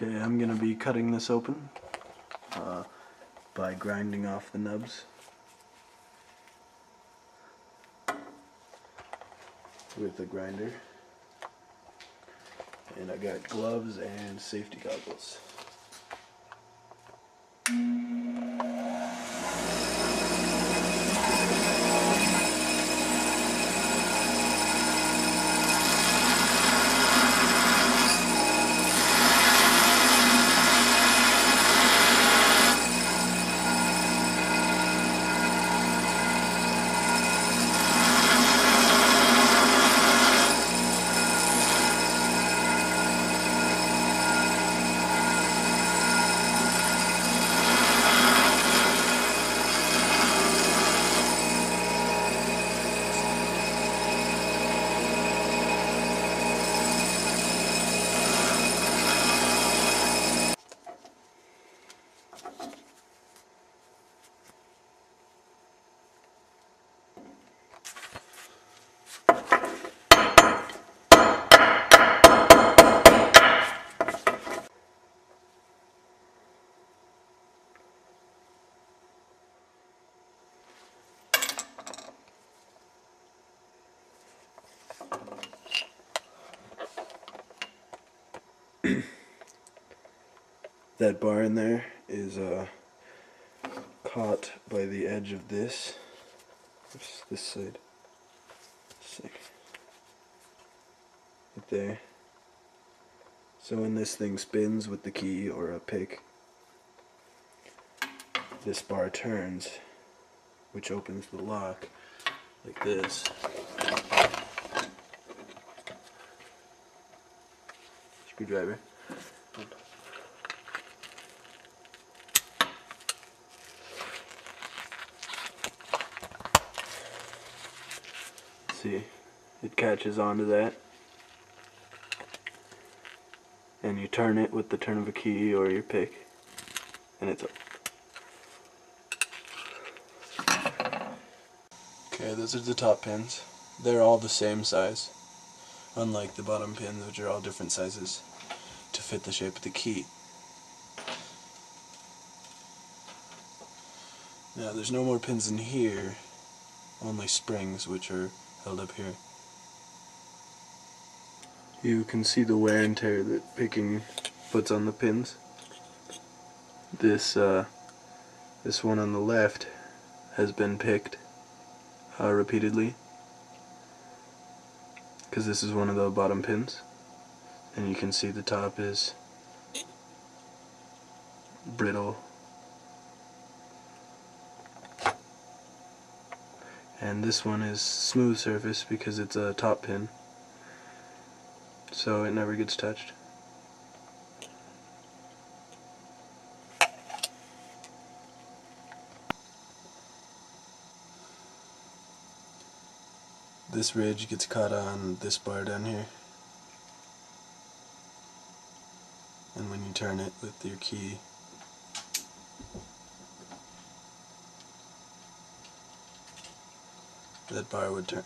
Okay, I'm going to be cutting this open by grinding off the nubs with a grinder. And I got gloves and safety goggles. That bar in there is caught by the edge of this. What's this side? Sick. Right there. So when this thing spins with the key or a pick, this bar turns, which opens the lock like this. Screwdriver. See, it catches onto that, and you turn it with the turn of a key or your pick, and it's up. Okay, those are the top pins. They're all the same size, unlike the bottom pins, which are all different sizes to fit the shape of the key. Now there's no more pins in here, only springs, which are held up here. You can see the wear and tear that picking puts on the pins. This one on the left has been picked repeatedly, because this is one of the bottom pins, and you can see the top is brittle, and this one is smooth surface because it's a top pin, so it never gets touched. This ridge gets caught on this bar down here, and when you turn it with your key, that bar would turn.